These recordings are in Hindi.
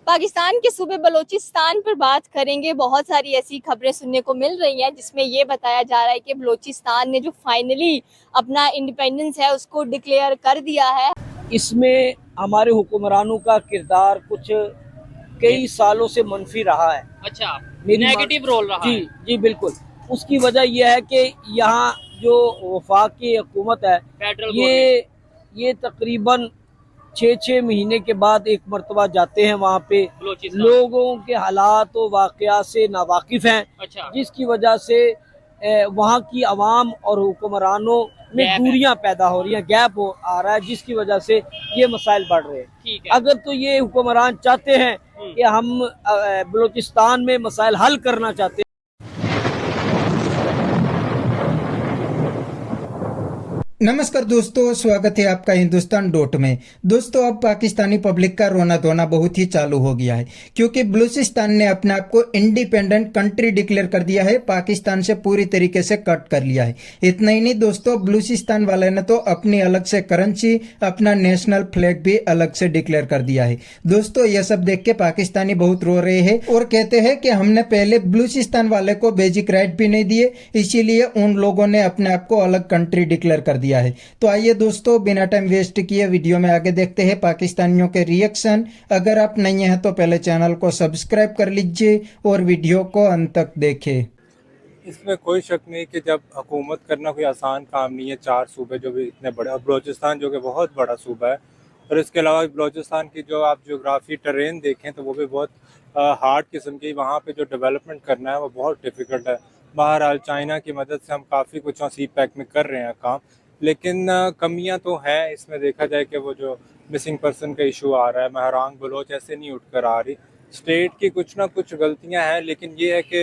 पाकिस्तान के सूबे बलूचिस्तान पर बात करेंगे। बहुत सारी ऐसी खबरें सुनने को मिल रही हैं जिसमें ये बताया जा रहा है कि बलूचिस्तान ने जो फाइनली अपना इंडिपेंडेंस है उसको डिक्लेयर कर दिया है। इसमें हमारे हुक्मरानों का किरदार कुछ कई सालों से मनफी रहा है। अच्छा, नेगेटिव रोल रहा जी है। जी बिल्कुल। उसकी वजह यह है कि यहाँ जो वफाकी हुकूमत है फेडरल ये तकरीबन 6 महीने के बाद एक मरतबा जाते हैं वहाँ पे। लोगों के हालात और वाक़यात से नावाकिफ हैं। अच्छा। जिसकी वजह से वहाँ की आवाम और हुक्मरानों में दूरियां पैदा हो रही हैं, गैप आ रहा है, जिसकी वजह से ये मसाइल बढ़ रहे हैं। ठीक है। अगर तो ये हुक्मरान चाहते हैं कि हम बलूचिस्तान में मसाइल हल करना चाहते हैं। नमस्कार दोस्तों, स्वागत है आपका हिंदुस्तान डॉट में। दोस्तों, अब पाकिस्तानी पब्लिक का रोना धोना बहुत ही चालू हो गया है क्योंकि बलूचिस्तान ने अपने आप को इंडिपेंडेंट कंट्री डिक्लेयर कर दिया है, पाकिस्तान से पूरी तरीके से कट कर लिया है। इतना ही नहीं दोस्तों, बलूचिस्तान वाले ने तो अपनी अलग से करेंसी, अपना नेशनल फ्लैग भी अलग से डिक्लेयर कर दिया है। दोस्तों, यह सब देख के पाकिस्तानी बहुत रो रहे हैं और कहते हैं कि हमने पहले बलूचिस्तान वाले को बेसिक राइट भी नहीं दिए, इसीलिए उन लोगों ने अपने आप को अलग कंट्री डिक्लेयर कर दिया है। तो आइए दोस्तों, बिना टाइम वेस्ट किए वीडियो में आगे देखते हैं पाकिस्तानियों के रिएक्शन। अगर आप नहीं हैं तो पहले चैनल को सब्सक्राइब कर लीजिए और वीडियो को अंत तक देखें। इसमें कोई शक नहीं कि जब हुकूमत करना कोई आसान काम नहीं है। 4 सूबे जो भी इतने बड़े, और बलूचिस्तान जो कि बहुत बड़ा सूबा है, और इसके अलावा बलूचिस्तान की जो आप जोग्राफी टेरेन देखें तो वो भी बहुत हार्ड किस्म की। वहाँ पे जो डेवलपमेंट करना है वो बहुत डिफ़िकल्ट है। बहरहाल चाइना की मदद से हम काफ़ी कुछ सी पैक में कर रहे हैं काम, लेकिन कमियां तो हैं इसमें। देखा जाए कि वो जो मिसिंग पर्सन का इशू आ रहा है, महरांग बलोच ऐसे नहीं उठकर आ रही। स्टेट की कुछ ना कुछ गलतियां हैं, लेकिन ये है कि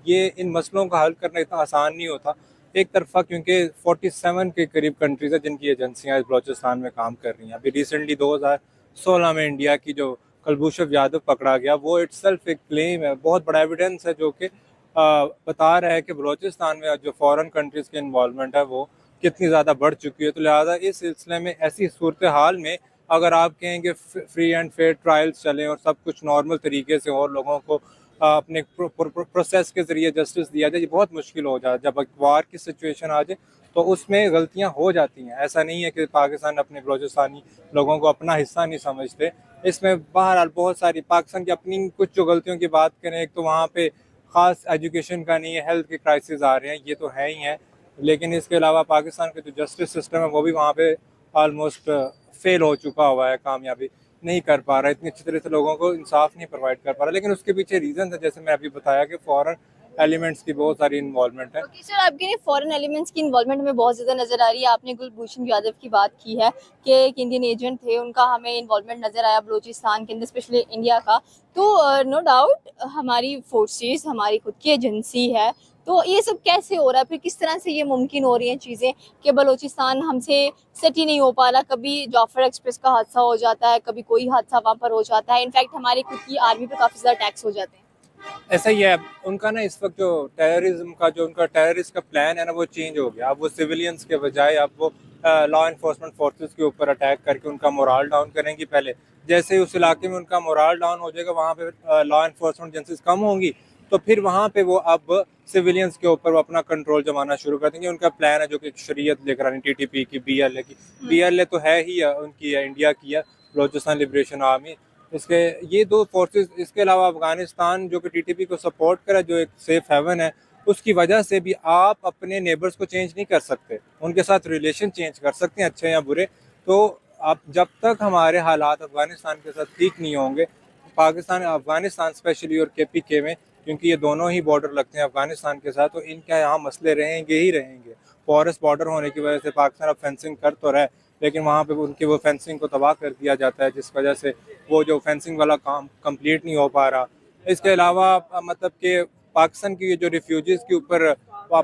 ये इन मसलों का हल करना इतना आसान नहीं होता एक तरफा, क्योंकि 47 के करीब कंट्रीज है जिनकी एजेंसियां बलूचिस्तान में काम कर रही हैं। अभी रिसेंटली 2016 में इंडिया की जो कुलभूषण यादव पकड़ा गया, वो इट्सेल्फ एक क्लेम है, बहुत बड़ा एविडेंस है जो कि बता रहा है कि बलूचिस्तान में जो फॉरेन कंट्रीज़ की इन्वॉल्वमेंट है वो कितनी ज़्यादा बढ़ चुकी है। तो लिहाजा इस सिलसिले में ऐसी सूरत हाल में अगर आप कहेंगे फ्री एंड फेयर ट्रायल्स चलें और सब कुछ नॉर्मल तरीके से और लोगों को अपने प्रोसेस के ज़रिए जस्टिस दिया जाए, ये बहुत मुश्किल हो जाए। जब वार की सिचुएशन आ जाए तो उसमें गलतियां हो जाती हैं। ऐसा नहीं है कि पाकिस्तान अपने बलूचिस्तानी लोगों को अपना हिस्सा नहीं समझते। इसमें बहरहाल बहुत सारी पाकिस्तान की अपनी कुछ जो गलतियों की बात करें, एक तो वहाँ पे ख़ास एजुकेशन का नहीं है, हेल्थ के क्राइसिस आ रहे हैं, ये तो है ही हैं। लेकिन इसके अलावा पाकिस्तान का जो जस्टिस सिस्टम है वो भी वहाँ पे ऑलमोस्ट फेल हो चुका हुआ है, कामयाबी नहीं कर पा रहा है, इतनी अच्छी तरह से लोगों को इंसाफ नहीं प्रोवाइड कर पा रहा। लेकिन उसके पीछे रीज़न है, जैसे मैं अभी बताया कि फॉरेन एलिमेंट्स की बहुत सारी इन्वॉल्वमेंट है। सर, आपके फॉरेन एलिमेंट्स की इन्वॉल्वमेंट में बहुत ज़्यादा नजर आ रही है। आपने कुलभूषण यादव की बात की है कि एक इंडियन एजेंट थे, उनका हमें इन्वॉल्वमेंट नजर आया बलूचिस्तान के अंदर, स्पेशली इंडिया का। तो नो डाउट हमारी फोर्सेस, हमारी खुद की एजेंसी है, तो ये सब कैसे हो रहा है? फिर किस तरह से ये मुमकिन हो रही हैं चीज़ें कि बलूचिस्तान हमसे सेट ही नहीं हो पा रहा? कभी जाफर एक्सप्रेस का हादसा हो जाता है, कभी कोई हादसा वहाँ पर हो जाता है, इनफैक्ट हमारी खुद की आर्मी पर काफ़ी ज़्यादा अटैक्स हो जाते हैं। ऐसा ही है उनका ना, इस वक्त जो टेररिज्म का जो उनका टेररिस्ट का प्लान है ना, वो चेंज हो गया। अब वो सिविलियंस के बजाय अब वो लॉ इन्फोर्समेंट फोर्सेस के ऊपर अटैक करके उनका मोराल डाउन करेंगी। पहले जैसे ही उस इलाके में उनका मोराल डाउन हो जाएगा, वहाँ पे लॉ इन्फोर्समेंट एजेंसीज कम होंगी, तो फिर वहाँ पे वो अब सिविलियंस के ऊपर वो अपना कंट्रोल जमाना शुरू कर देंगे। उनका प्लान है जो कि शरीयत लेकर आनी, TTP की, BLA की। BLA तो है ही उनकी है, इंडिया की है, बलूचिस्तान लिबरेशन आर्मी। इसके ये दो फोर्सेस, इसके अलावा अफगानिस्तान जो कि TTP को सपोर्ट करे, जो एक सेफ हेवन है, उसकी वजह से भी आप अपने नेबर्स को चेंज नहीं कर सकते, उनके साथ रिलेशन चेंज कर सकते हैं, अच्छे या बुरे। तो आप जब तक हमारे हालात अफगानिस्तान के साथ ठीक नहीं होंगे, पाकिस्तान अफगानिस्तान स्पेशली और KPK में, क्योंकि ये दोनों ही बॉर्डर लगते हैं अफगानिस्तान के साथ, तो इनके यहाँ मसले रहेंगे ही रहेंगे। फॉरेस्ट बॉर्डर होने की वजह से पाकिस्तान अब फेंसिंग कर तो रहा है, लेकिन वहाँ पे उनकी वो फेंसिंग को तबाह कर दिया जाता है, जिस वजह से वो जो फेंसिंग वाला काम कंप्लीट नहीं हो पा रहा। इसके अलावा मतलब कि पाकिस्तान की जो रिफ्यूजीज़ के ऊपर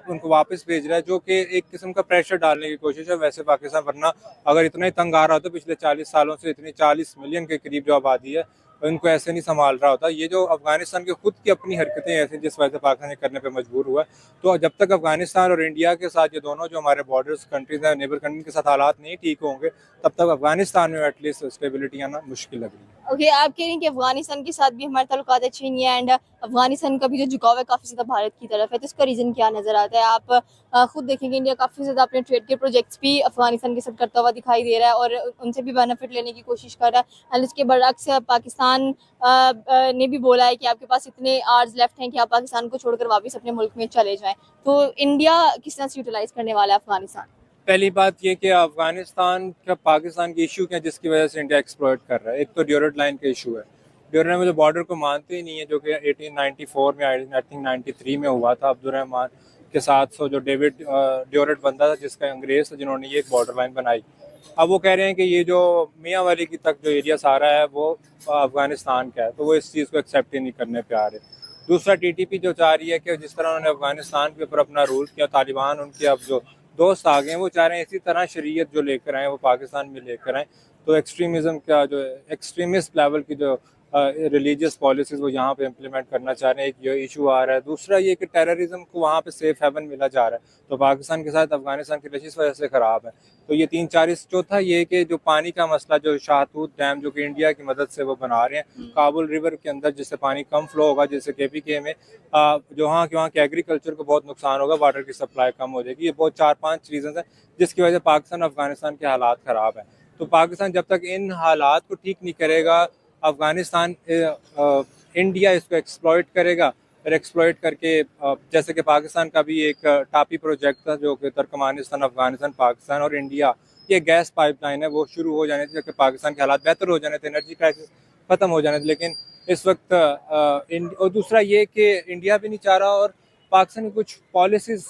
उनको वापस भेज रहा है, जो कि एक किस्म का प्रेशर डालने की कोशिश है वैसे पाकिस्तान। वरना अगर इतना ही तंग आ रहा होता, पिछले 40 सालों से इतनी 40 मिलियन के करीब जो आबादी है, उनको ऐसे नहीं संभाल रहा होता। ये जो अफगानिस्तान की खुद की अपनी हरकतें ऐसी जिस वजह से पाकिस्तान ये करने पे मजबूर हुआ है। तो जब तक अफगानिस्तान और इंडिया के साथ, ये दोनों जो हमारे बॉर्डर्स कंट्रीज हैं, नेबर कंट्री के साथ हालात नहीं ठीक होंगे, तब तक अफगानिस्तान में एटलीस्ट स्टेबिलिटी आना मुश्किल लग रही है। ओके, आप कह रहे हैं कि अफगानिस्तान के साथ भी हमारे ताल्लुकात अच्छे नहीं है, एंड अफगानिस्तान का भी जो झुकाव है काफ़ी ज़्यादा भारत की तरफ है, तो इसका रीज़न क्या नज़र आता है? आप खुद देखेंगे इंडिया काफ़ी ज़्यादा अपने ट्रेड के प्रोजेक्ट्स भी अफगानिस्तान के साथ करता हुआ दिखाई दे रहा है और उनसे भी बेनिफिट लेने की कोशिश कर रहा है, एंड इसके बरअक्स पाकिस्तान ने भी बोला है कि आपके पास इतने आवर्स लेफ्ट हैं कि आप पाकिस्तान को छोड़कर वापस अपने मुल्क में चले जाएँ। तो इंडिया किस तरह से यूटिलाइज़ करने वाला है अफगानिस्तान? पहली बात ये कि अफगानिस्तान का पाकिस्तान की इशू क्या है जिसकी वजह से इंडिया एक्सप्लॉइट कर रहा है। एक तो ड्यूरेट लाइन का इशू है। ड्यूरेट में जो बॉर्डर को मानते ही नहीं है, जो कि 1894 में, आई थिंक 93 में हुआ था अब्दुलरहमान के साथ। सो जो डेविड ड्यूरेट बंदा था जिसका अंग्रेज था जिन्होंने ये एक बॉर्डर लाइन बनाई। अब वो कह रहे हैं कि ये जो मियाँ वाली की तक जो एरिया सारा है वो अफगानिस्तान का है, तो वो इस चीज़ को एक्सेप्ट ही नहीं करने पे आ रहे। दूसरा TTP जो चाह रही है कि जिस तरह उन्होंने अफगानिस्तान के ऊपर अपना रूल किया, तालिबान उनके अब जो दोस्त आ गए हैं, वो चाह रहे हैं इसी तरह शरीयत जो लेकर आए वो पाकिस्तान में लेकर आए। तो एक्सट्रीमिज़म का जो एक्सट्रीमिस्ट लेवल की जो रिलीजियस पॉलिसीज़ वो यहाँ पे इम्प्लीमेंट करना चाह रहे हैं, एक ये इशू आ रहा है। दूसरा ये कि टेररिज्म को वहाँ पे सेफ हेवन मिला जा रहा है, तो पाकिस्तान के साथ अफगानिस्तान की रिलेशन इस वजह से ख़राब है। तो ये 3-4। चौथा ये कि जो पानी का मसला, जो शाहतूत डैम जो कि इंडिया की मदद से वो बना रहे हैं काबुल रिवर के अंदर, जिससे पानी कम फ्लो होगा, जिससे KPK में जो वहाँ के एग्रीकल्चर को बहुत नुकसान होगा, वाटर की सप्लाई कम हो जाएगी। ये बहुत 4-5 रीज़न है जिसकी वजह से पाकिस्तान अफगानिस्तान के हालात ख़राब हैं। तो पाकिस्तान जब तक इन हालात को ठीक नहीं करेगा, अफगानिस्तान इंडिया इसको एक्सप्लॉइट करेगा, और एक्सप्लॉइट करके जैसे कि पाकिस्तान का भी एक टापी प्रोजेक्ट था जो कि तुर्कमानिस्तान, अफगानिस्तान, पाकिस्तान और इंडिया, ये गैस पाइपलाइन है, वो शुरू हो जाने थे जबकि पाकिस्तान के हालात बेहतर हो जाने थे, एनर्जी क्राइसिस ख़त्म हो जाने थे। लेकिन इस वक्त और दूसरा ये कि इंडिया भी नहीं चाह रहा, और पाकिस्तान की कुछ पॉलिसीज़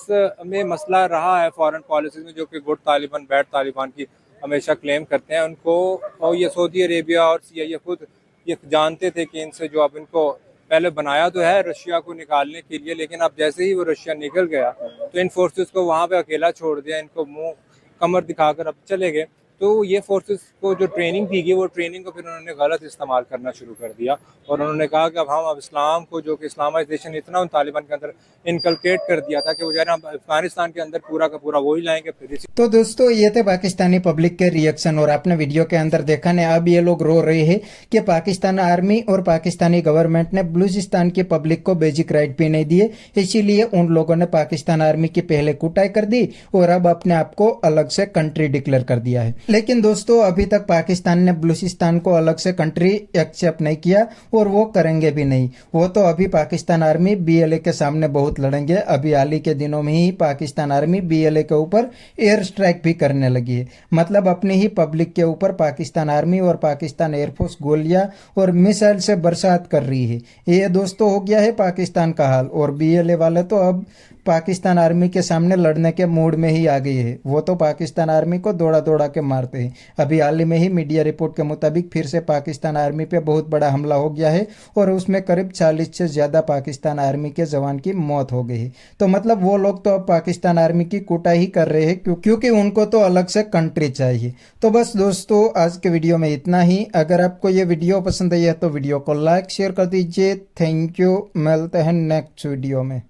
में मसला रहा है, फॉरेन पॉलिसीज़ में, जो कि गुड तालिबान बैड तालिबान की हमेशा क्लेम करते हैं उनको। और ये सऊदी अरेबिया और CIA खुद ये जानते थे कि इनसे जो अब इनको पहले बनाया तो है रशिया को निकालने के लिए, लेकिन अब जैसे ही वो रशिया निकल गया तो इन फोर्सेस को वहाँ पे अकेला छोड़ दिया, इनको मुंह कमर दिखाकर अब चले गए। तो ये फोर्सेस को जो ट्रेनिंग दी गई, वो ट्रेनिंग को फिर उन्होंने गलत इस्तेमाल करना शुरू कर दिया, और उन्होंने कहा कि अब इस्लाम को, जो कि इस्लामाइजेशन इतना उन तालिबान के अंदर इनकलकेट कर दिया था कि वो जो है ना अफगानिस्तान के अंदर पूरा का पूरा वही लाएंगे। फिर तो दोस्तों ये थे पाकिस्तानी पब्लिक के रिएक्शन, और आपने वीडियो के अंदर देखा ने, अब ये लोग रो रहे हैं कि पाकिस्तान आर्मी और पाकिस्तानी गवर्नमेंट ने बलूचिस्तान की पब्लिक को बेसिक राइट भी नहीं दिए, इसीलिए उन लोगों ने पाकिस्तान आर्मी की पहले कुटाई कर दी और अब अपने आप को अलग से कंट्री डिक्लेयर कर दिया है। लेकिन दोस्तों अभी तक पाकिस्तान ने बलूचिस्तान को अलग से कंट्री एक्सेप्ट नहीं किया और वो करेंगे भी नहीं। वो तो अभी पाकिस्तान आर्मी BLA के सामने बहुत लड़ेंगे। अभी हाल ही के दिनों में ही पाकिस्तान आर्मी BLA के ऊपर एयर स्ट्राइक भी करने लगी है, मतलब अपनी ही पब्लिक के ऊपर पाकिस्तान आर्मी और पाकिस्तान एयरफोर्स गोलियां और मिसाइल से बरसात कर रही है। ये दोस्तों हो गया है पाकिस्तान का हाल, और BLA वाले तो अब पाकिस्तान आर्मी के सामने लड़ने के मूड में ही आ गई है। वो तो पाकिस्तान आर्मी को दौड़ा दौड़ा के मारते हैं। अभी हाल ही में ही मीडिया रिपोर्ट के मुताबिक फिर से पाकिस्तान आर्मी पे बहुत बड़ा हमला हो गया है और उसमें करीब 40 से ज़्यादा पाकिस्तान आर्मी के जवान की मौत हो गई है। तो मतलब वो लोग तो अब पाकिस्तान आर्मी की कुटाई ही कर रहे हैं, क्योंकि उनको तो अलग से कंट्री चाहिए। तो बस दोस्तों आज के वीडियो में इतना ही। अगर आपको ये वीडियो पसंद आई है तो वीडियो को लाइक शेयर कर दीजिए। थैंक यू, मिलते हैं नेक्स्ट वीडियो में।